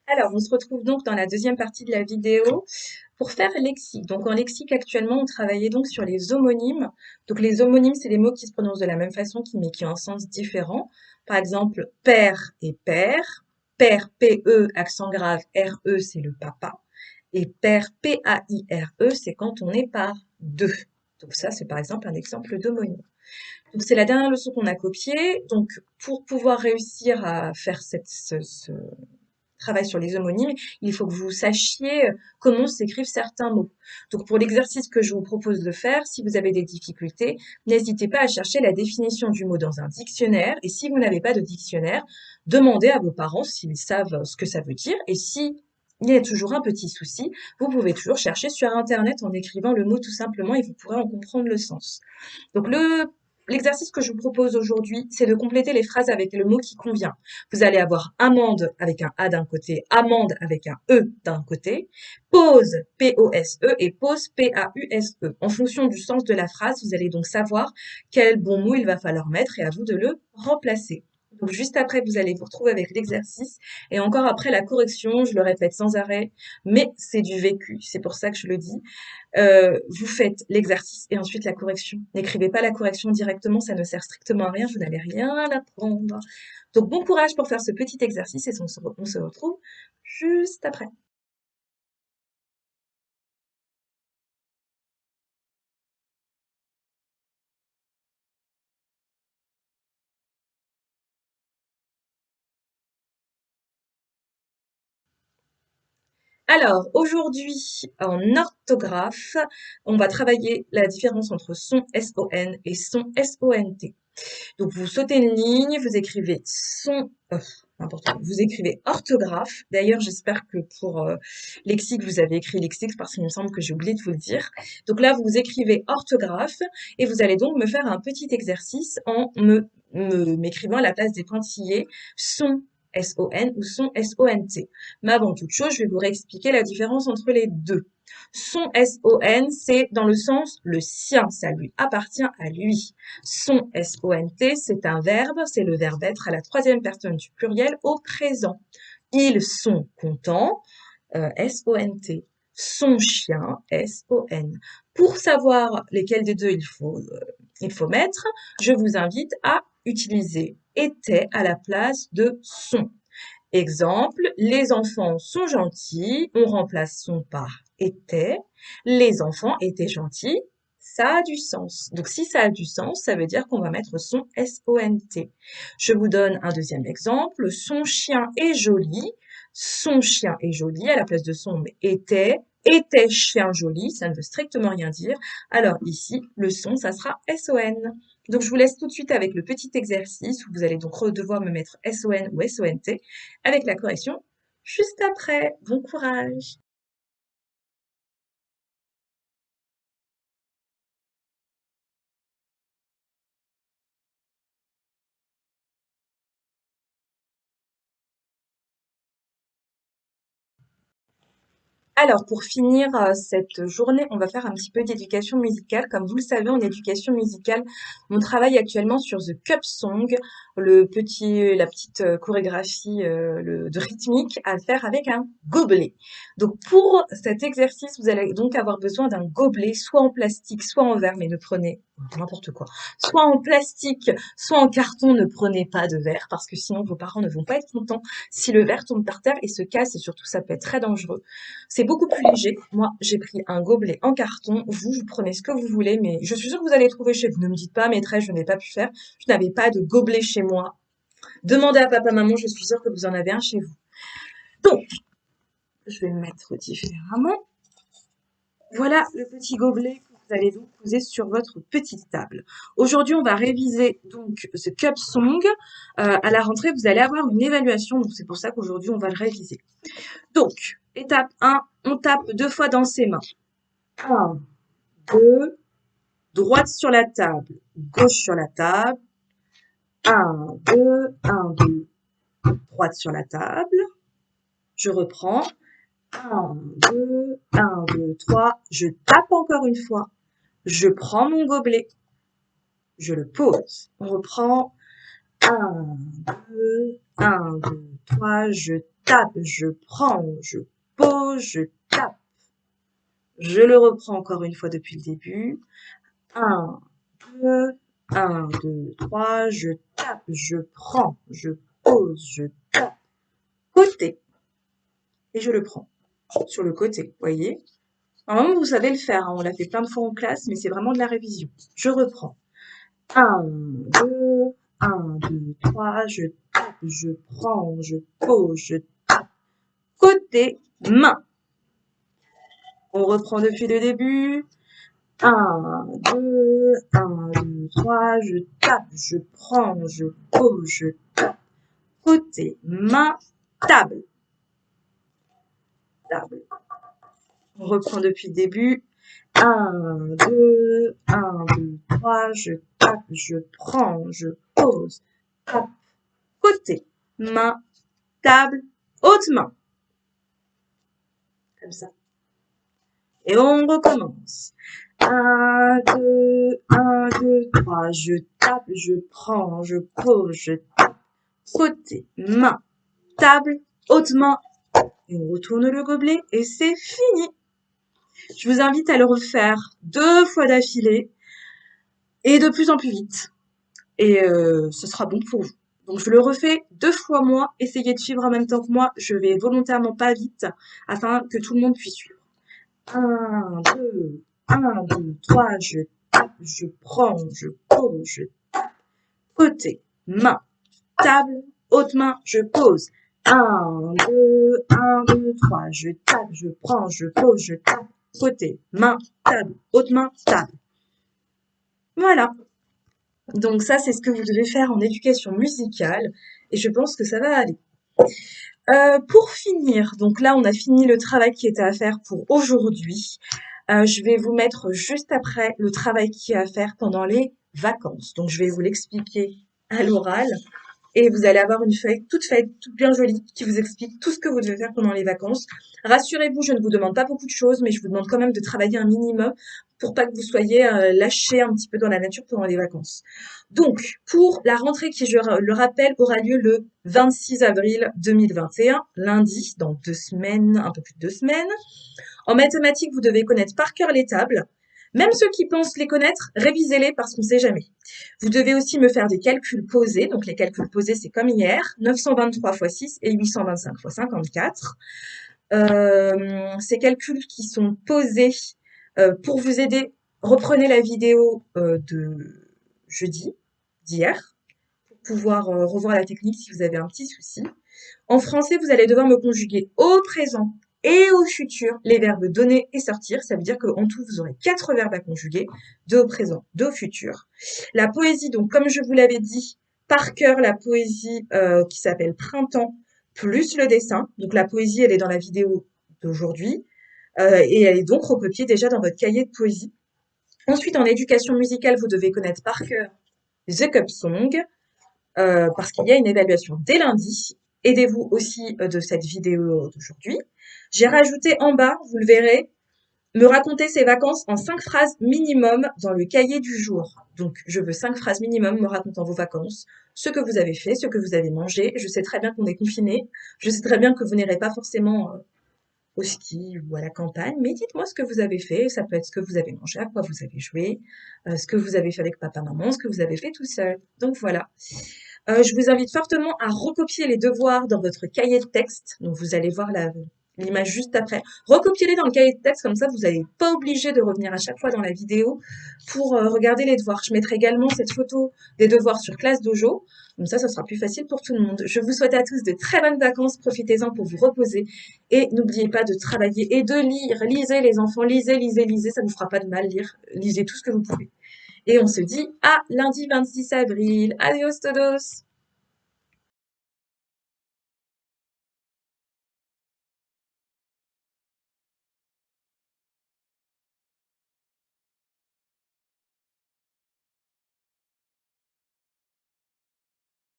Alors, on se retrouve donc dans la deuxième partie de la vidéo pour faire lexique. Donc, en lexique, actuellement, on travaillait donc sur les homonymes. Donc, les homonymes, c'est des mots qui se prononcent de la même façon, mais qui ont un sens différent. Par exemple, père et père. Père, P-E, accent grave, R-E, c'est le papa. Et père, P-A-I-R-E, c'est quand on est par deux. Donc, ça, c'est par exemple un exemple d'homonyme. Donc, c'est la dernière leçon qu'on a copiée. Donc, pour pouvoir réussir à faire ce travail sur les homonymes, il faut que vous sachiez comment s'écrivent certains mots. Donc pour l'exercice que je vous propose de faire, si vous avez des difficultés, n'hésitez pas à chercher la définition du mot dans un dictionnaire. Et si vous n'avez pas de dictionnaire, demandez à vos parents s'ils savent ce que ça veut dire. Et si il y a toujours un petit souci, vous pouvez toujours chercher sur Internet en écrivant le mot tout simplement et vous pourrez en comprendre le sens. Donc l'exercice que je vous propose aujourd'hui, c'est de compléter les phrases avec le mot qui convient. Vous allez avoir amende avec un A d'un côté, amende avec un E d'un côté, pause, P-O-S-E et pause, P-A-U-S-E. En fonction du sens de la phrase, vous allez donc savoir quel bon mot il va falloir mettre et à vous de le remplacer. Donc juste après, vous allez vous retrouver avec l'exercice et encore après la correction, je le répète sans arrêt, mais c'est du vécu, c'est pour ça que je le dis. Vous faites l'exercice et ensuite la correction. N'écrivez pas la correction directement, ça ne sert strictement à rien, vous n'allez rien apprendre. Donc bon courage pour faire ce petit exercice et on se retrouve juste après. Alors, aujourd'hui, en orthographe, on va travailler la différence entre son S-O-N et son S-O-N-T. Donc, vous sautez une ligne, vous écrivez n'importe quoi, vous écrivez orthographe. D'ailleurs, j'espère que pour lexique, vous avez écrit lexique parce qu'il me semble que j'ai oublié de vous le dire. Donc là, vous écrivez orthographe et vous allez donc me faire un petit exercice en m'écrivant à la place des pointillés son S-O-N ou son S-O-N-T. Mais avant toute chose, je vais vous réexpliquer la différence entre les deux. Son S-O-N, c'est dans le sens le sien, ça lui appartient à lui. Son S-O-N-T, c'est un verbe, c'est le verbe être à la troisième personne du pluriel au présent. Ils sont contents, S-O-N-T. Son chien, S-O-N. Pour savoir lesquels des deux il faut mettre, je vous invite à utiliser était à la place de son. Exemple, les enfants sont gentils, on remplace son par était. Les enfants étaient gentils, ça a du sens. Donc si ça a du sens, ça veut dire qu'on va mettre son S-O-N-T. Je vous donne un deuxième exemple. Son chien est joli. Son chien est joli. À la place de son était. Était chien joli. Ça ne veut strictement rien dire. Alors ici, le son, ça sera S-O-N. Donc je vous laisse tout de suite avec le petit exercice où vous allez donc devoir me mettre S-O-N ou S-O-N-T avec la correction juste après. Bon courage! Alors, pour finir cette journée, on va faire un petit peu d'éducation musicale. Comme vous le savez, en éducation musicale, on travaille actuellement sur The Cup Song, la petite chorégraphie de rythmique à faire avec un gobelet. Donc, pour cet exercice, vous allez donc avoir besoin d'un gobelet, soit en plastique, soit en verre, mais ne prenez n'importe quoi. Soit en plastique, soit en carton, ne prenez pas de verre, parce que sinon vos parents ne vont pas être contents si le verre tombe par terre et se casse, et surtout ça peut être très dangereux. C'est beaucoup plus léger. Moi, j'ai pris un gobelet en carton. Vous prenez ce que vous voulez, mais je suis sûre que vous allez trouver chez vous. Ne me dites pas, maîtresse, je n'ai pas pu faire. Je n'avais pas de gobelet chez moi. Demandez à papa, maman, je suis sûre que vous en avez un chez vous. Donc, je vais le mettre différemment. Voilà le petit gobelet que vous allez donc poser sur votre petite table. Aujourd'hui, on va réviser donc ce Cup Song. À la rentrée, vous allez avoir une évaluation, donc c'est pour ça qu'aujourd'hui, on va le réviser. Donc, étape 1, on tape 2 fois dans ses mains. 1, 2, droite sur la table, gauche sur la table. 1, 2, 1, 2, droite sur la table. Je reprends. 1, 2, 1, 2, 3. Je tape encore une fois. Je prends mon gobelet. Je le pose. On reprend. 1, 2, 1, 2, 3, je tape, je prends, je pose, je tape. Je le reprends encore une fois depuis le début. 1, 2, 1, 2, 3, je tape, je prends, je pose, je tape. Côté. Et je le prends sur le côté, voyez. Normalement, vous savez le faire, hein, on l'a fait plein de fois en classe, mais c'est vraiment de la révision. Je reprends. 1, 2, 1, 2, 3, je tape, je prends, je pose, je tape. Côté, main. On reprend depuis le début. 1, 2, 1, 2, 3, je tape, je prends, je pose, je tape. Côté, main, table. Table. On reprend depuis le début. 1, 2, 1, 2, 3, je tape, je prends, je pose, tape. Côté, main, table, haute main. Comme ça. Et on recommence. 1, 2, 1, 2, 3, je tape, je prends, je pose, je tape. Côté, main, table, haute main. Et on retourne le gobelet et c'est fini. Je vous invite à le refaire 2 fois d'affilée et de plus en plus vite. Et ce sera bon pour vous. Donc je le refais 2 fois moi, essayez de suivre en même temps que moi, je vais volontairement pas vite afin que tout le monde puisse suivre. 1, 2, 1, 2, 3, je tape, je prends, je pose, je tape. Côté, main, table, haute main, je pose. 1, 2, 1, 2, 3, je tape, je prends, je pose, je tape. Côté, main, table, haute main, table. Voilà. Donc ça, c'est ce que vous devez faire en éducation musicale et je pense que ça va aller. Pour finir, donc là, on a fini le travail qui était à faire pour aujourd'hui. Je vais vous mettre juste après le travail qui est à faire pendant les vacances. Donc, je vais vous l'expliquer à l'oral et vous allez avoir une feuille, toute bien jolie, qui vous explique tout ce que vous devez faire pendant les vacances. Rassurez-vous, je ne vous demande pas beaucoup de choses, mais je vous demande quand même de travailler un minimum pour pas que vous soyez lâchés un petit peu dans la nature pendant les vacances. Donc, pour la rentrée qui, je le rappelle, aura lieu le 26 avril 2021, lundi, dans 2 semaines, un peu plus de 2 semaines. En mathématiques, vous devez connaître par cœur les tables. Même ceux qui pensent les connaître, révisez-les parce qu'on ne sait jamais. Vous devez aussi me faire des calculs posés. Donc les calculs posés, c'est comme hier, 923 x 6 et 825 x 54. Ces calculs qui sont posés pour vous aider, reprenez la vidéo de jeudi, d'hier, pour pouvoir revoir la technique si vous avez un petit souci. En français, vous allez devoir me conjuguer au présent et au futur les verbes donner et sortir. Ça veut dire qu'en tout, vous aurez 4 verbes à conjuguer, 2 au présent, 2 au futur. La poésie, donc comme je vous l'avais dit, par cœur, la poésie qui s'appelle Printemps, plus le dessin. Donc la poésie, elle est dans la vidéo d'aujourd'hui et elle est donc recopiée déjà dans votre cahier de poésie. Ensuite, en éducation musicale, vous devez connaître par cœur The Cup Song parce qu'il y a une évaluation dès lundi. Aidez-vous aussi de cette vidéo d'aujourd'hui. J'ai rajouté en bas, vous le verrez, me raconter ses vacances en 5 phrases minimum dans le cahier du jour. Donc, je veux 5 phrases minimum me racontant vos vacances, ce que vous avez fait, ce que vous avez mangé. Je sais très bien qu'on est confiné. Je sais très bien que vous n'irez pas forcément au ski ou à la campagne, mais dites-moi ce que vous avez fait. Ça peut être ce que vous avez mangé, à quoi vous avez joué, ce que vous avez fait avec papa, maman, ce que vous avez fait tout seul. Donc voilà. Je vous invite fortement à recopier les devoirs dans votre cahier de texte. Donc vous allez voir l'image juste après. Recopiez-les dans le cahier de texte, comme ça vous n'êtes pas obligé de revenir à chaque fois dans la vidéo pour regarder les devoirs. Je mettrai également cette photo des devoirs sur Classe Dojo. Comme ça sera plus facile pour tout le monde. Je vous souhaite à tous de très bonnes vacances. Profitez-en pour vous reposer. Et n'oubliez pas de travailler et de lire. Lisez les enfants, lisez, lisez, lisez. Ça ne vous fera pas de mal, lire. Lisez tout ce que vous pouvez. Et on se dit à lundi 26 avril. Adios todos!